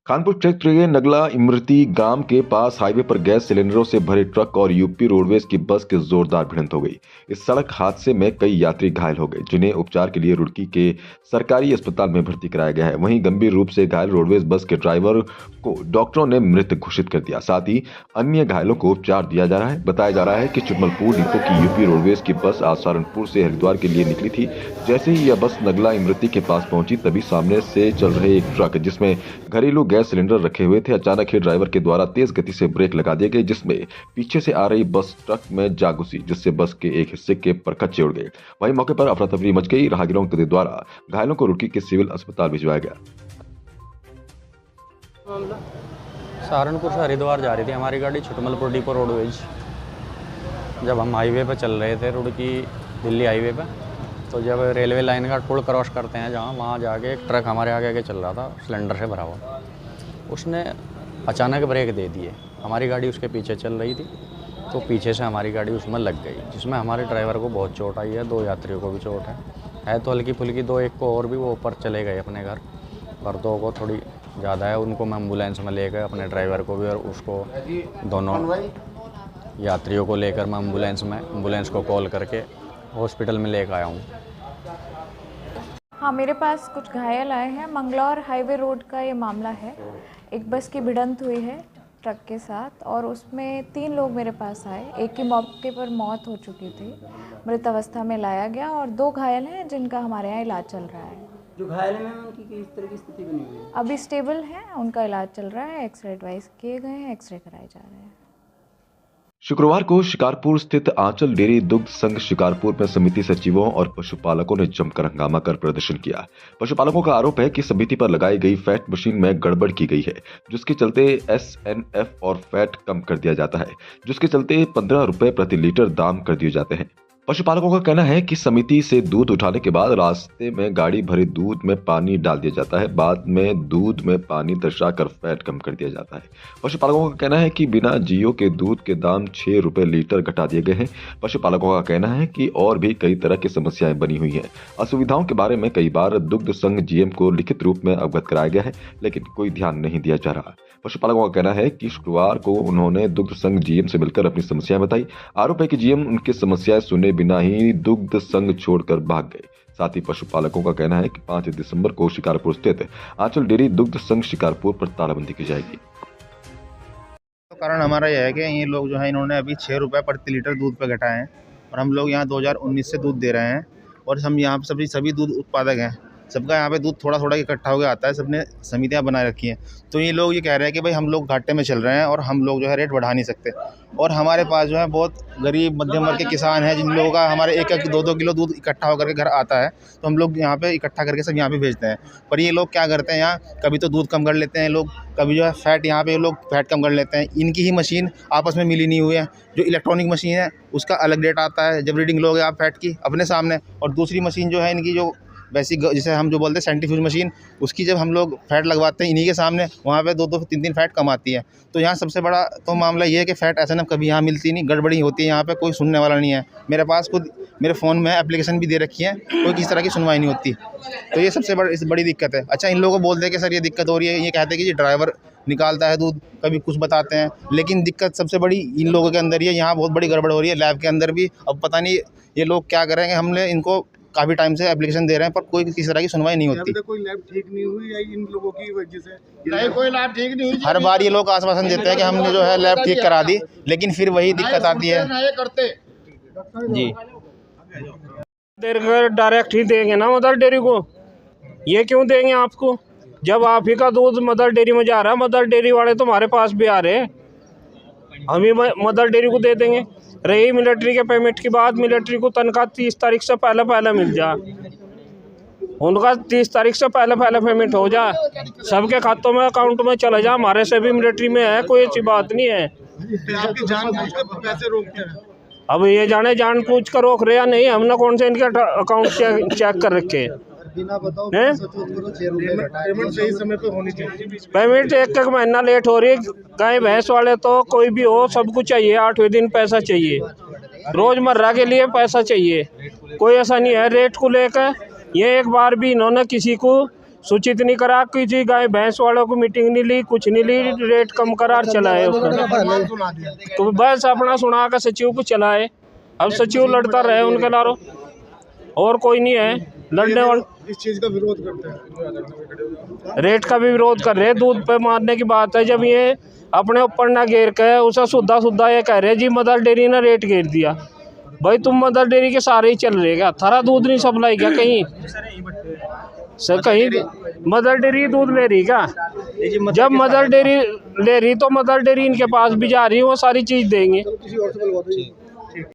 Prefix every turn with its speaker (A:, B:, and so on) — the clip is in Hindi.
A: कानपुर क्षेत्र के नगला इमरती गांव के पास हाईवे पर गैस सिलेंडरों से भरे ट्रक और यूपी रोडवेज की बस की जोरदार भिड़ंत हो गई। इस सड़क हादसे में कई यात्री घायल हो गए, जिन्हें उपचार के लिए रुड़की के सरकारी अस्पताल में भर्ती कराया गया है। वहीं गंभीर रूप से घायल रोडवेज बस के ड्राइवर को डॉक्टरों ने मृत घोषित कर दिया। साथ ही अन्य घायलों को उपचार दिया जा रहा है। बताया जा रहा है कि चिटमलपुर डिपो की यूपी रोडवेज की बस आज सहारनपुर से हरिद्वार के लिए निकली थी। जैसे ही यह बस नगला इमरती के पास पहुंची, तभी सामने से चल रहे एक ट्रक जिसमें घरेलू गैस सिलेंडर रखे हुए थे, अचानक ही ड्राइवर के द्वारा तेज गति से ब्रेक लगा दिए गए, जिसमें पीछे से आ रही बस ट्रक में जा घुसी, जिससे बस के एक हिस्से के परखच्चे उड़ गए। वहीं मौके पर अफरा तफरी मच गई। राहगीरों के द्वारा घायलों को रुड़की के सिविल अस्पताल भिजवाया गया।
B: सहारनपुर से हरिद्वार जा रही थी हमारी गाड़ी, चिटमलपुर डिपो रोडवेज। जब हम हाईवे पर चल रहे थे, रुड़की दिल्ली हाईवे पर, तो जब रेलवे लाइन का पुल क्रॉस करते हैं जहाँ, वहाँ जाके एक ट्रक हमारे आगे आगे चल रहा था सिलेंडर से भरा हुआ। उसने अचानक ब्रेक दे दिए। हमारी गाड़ी उसके पीछे चल रही थी, तो पीछे से हमारी गाड़ी उसमें लग गई, जिसमें हमारे ड्राइवर को बहुत चोट आई है, 2 यात्रियों को भी चोट है तो हल्की फुल्की। 2 एक को और भी वो ऊपर चले गए अपने घर, पर 2 को थोड़ी ज़्यादा है। उनको मैं एम्बुलेंस में ले गए, अपने ड्राइवर को भी और उसको, दोनों यात्रियों को लेकर मैं एम्बुलेंस को कॉल करके हॉस्पिटल में लेकर आया हूँ।
C: हाँ, मेरे पास कुछ घायल आए हैं। मंगलौर हाईवे रोड का ये मामला है। एक बस की भिड़ंत हुई है ट्रक के साथ और उसमें 3 लोग मेरे पास आए। एक की मौके पर मौत हो चुकी थी, मृत अवस्था में लाया गया, और 2 घायल हैं जिनका हमारे यहाँ इलाज चल रहा है।
D: जो घायल हैं उनकी किस तरह की स्थिति बनी हुई है?
C: अभी स्टेबल है, उनका इलाज चल रहा है, एक्सरे एडवाइस किए गए हैं, एक्सरे कराए जा रहे हैं।
A: शुक्रवार को शिकारपुर स्थित आंचल डेयरी दुग्ध संघ शिकारपुर में समिति सचिवों और पशुपालकों ने जमकर हंगामा कर प्रदर्शन किया। पशुपालकों का आरोप है कि समिति पर लगाई गई फैट मशीन में गड़बड़ की गई है, जिसके चलते SNF और फैट कम कर दिया जाता है, जिसके चलते 15 रुपए प्रति लीटर दाम कर दिए जाते हैं। पशुपालकों का कहना है कि समिति से दूध उठाने के बाद रास्ते में गाड़ी भरे दूध में पानी डाल दिया जाता है, बाद में दूध में पानी दर्शाकर फैट कम कर दिया जाता है। पशुपालकों का कहना है कि बिना जीओ के दूध के दाम 6 रुपए लीटर घटा दिए गए हैं। पशुपालकों का कहना है कि और भी कई तरह की समस्याएं बनी हुई हैं। असुविधाओं के बारे में कई बार दुग्ध संघ GM को लिखित रूप में अवगत कराया गया है, लेकिन कोई ध्यान नहीं दिया जा रहा। पशुपालकों का कहना है कि शुक्रवार को उन्होंने दुग्ध संघ GM से मिलकर अपनी समस्याएं बताई। आरोप है कि GM उनकी समस्याएं सुने बिना ही दुग्ध संघ छोड़कर भाग गए। साथ ही पशुपालकों का कहना है कि 5 दिसंबर को शिकारपुर स्थित आंचल डेयरी दुग्ध संघ शिकारपुर पर तालाबंदी की जाएगी।
E: तो कारण हमारा यह है कि ये लोग जो है, इन्होंने अभी 6 रुपये प्रति लीटर दूध पे घटाए हैं और हम लोग यहाँ 2019 से दूध दे रहे हैं और हम यहाँ पे सभी दूध उत्पादक हैं। सबका यहाँ पे दूध थोड़ा थोड़ा इकट्ठा होकर आता है, सबने समितियाँ बनाए रखी हैं। तो ये लोग ये कह रहे हैं कि भाई हम लोग घाटे में चल रहे हैं और हम लोग जो है रेट बढ़ा नहीं सकते। और हमारे पास जो है बहुत गरीब मध्यम वर्ग के किसान हैं, जिन लोगों का हमारे 1-1 2-2 किलो दूध इकट्ठा होकर के घर आता है, तो हम लोग यहाँ पे इकट्ठा करके सब यहाँ पे भेजते हैं। पर ये लोग क्या करते हैं, यहाँ कभी तो दूध कम कर लेते हैं लोग, कभी जो है फैट, यहाँ पे लोग फैट कम कर लेते हैं। इनकी ही मशीन आपस में मिली नहीं हुई है। जो इलेक्ट्रॉनिक मशीन है उसका अलग रेट आता है जब रीडिंग लोगे आप फैट की अपने सामने, और दूसरी मशीन जो है इनकी जो वैसी जिसे हम जो बोलते हैं सेंट्रीफ्यूज मशीन, उसकी जब हम लोग फैट लगवाते हैं इन्हीं के सामने, वहाँ पे 2-2 3-3 फैट कम आती है। तो यहाँ सबसे बड़ा तो मामला ये है कि फ़ैट SNF कभी यहाँ मिलती नहीं, गड़बड़ी होती है, यहाँ पे कोई सुनने वाला नहीं है। मेरे पास खुद मेरे फ़ोन में एप्लीकेशन भी दे रखी है, कोई किसी तरह की सुनवाई नहीं होती। तो ये सबसे बड़ी दिक्कत है। अच्छा, इन लोगों को बोलते हैं कि सर ये दिक्कत हो रही है, ये कहते हैं कि ये ड्राइवर निकालता है दूध, कभी कुछ बताते हैं, लेकिन दिक्कत सबसे बड़ी इन लोगों के अंदर ही है। यहाँ बहुत बड़ी गड़बड़ हो रही है लैब के अंदर भी। अब पता नहीं ये लोग क्या करेंगे। हमने इनको काफ़ी टाइम से एप्लीकेशन दे रहे हैं पर कोई किसी तरह की सुनवाई नहीं होती।
F: कोई लैब ठीक नहीं हुई या इन लोगों की वजह से?
E: नहीं, कोई लैब ठीक नहीं हुई। हर बार ये लोग आश्वासन देते हैं कि हमने जो है लैब ठीक करा दी, लेकिन फिर वही दिक्कत आती है जी।
G: देर डायरेक्ट ही देंगे ना मदर डेयरी को, ये क्यों देंगे आपको? जब आप ही का दूध मदर डेयरी में जा रहा है, मदर डेयरी वाले तो हमारे पास भी आ रहे हैं, हम ही मदर डेयरी को दे देंगे। रही मिलिट्री के पेमेंट की बात, मिलिट्री को तनख्वाह 30 तारीख से पहले मिल जाए, उनका 30 तारीख से पहले पेमेंट हो जाए, सबके खातों में अकाउंट में चला जाए। हमारे से भी मिलिट्री में है, कोई अच्छी बात नहीं है।
F: आपकी जानबूझ कर पैसे रोकते हैं।
G: अब ये जानबूझ कर रोक रहे या नहीं, हमने कौन से इनके अकाउंट चेक कर रखे हैं?
F: बिना बताओ पेमेंट सही समय पे होनी चाहिए।
G: पेमेंट 1 महीना लेट हो रही है। गाय भैंस वाले तो कोई भी हो, सबको चाहिए 8वें दिन पैसा चाहिए, रोजमर्रा के लिए पैसा चाहिए। कोई ऐसा नहीं है रेट को लेकर। ये एक बार भी इन्होंने किसी को सूचित नहीं करा, किसी गाय भैंस वालों को मीटिंग नहीं ली, कुछ नहीं ली, रेट कम करार चलाए उसने। तो बस अपना सुना कर सचिव को चलाए। अब सचिव लड़ता रहे उनके लारो, और कोई नहीं है लड़ने वाला।
F: इस चीज का विरोध करते हैं,
G: रेट का भी विरोध कर रहे हैं। दूध पे मारने की बात है, जब ये अपने ऊपर ना घेर के उसे सुद्धा ये कह रहे जी मदर डेयरी ने रेट घेर दिया। भाई तुम मदर डेयरी के सारे ही चल रहे क्या? थारा दूध नहीं सप्लाई क्या कहीं सर? कहीं मदर डेयरी दूध ले रही क्या? जब मदर डेयरी ले रही तो मदर डेयरी इनके पास भी जा रही है, वो सारी चीज़ देंगे।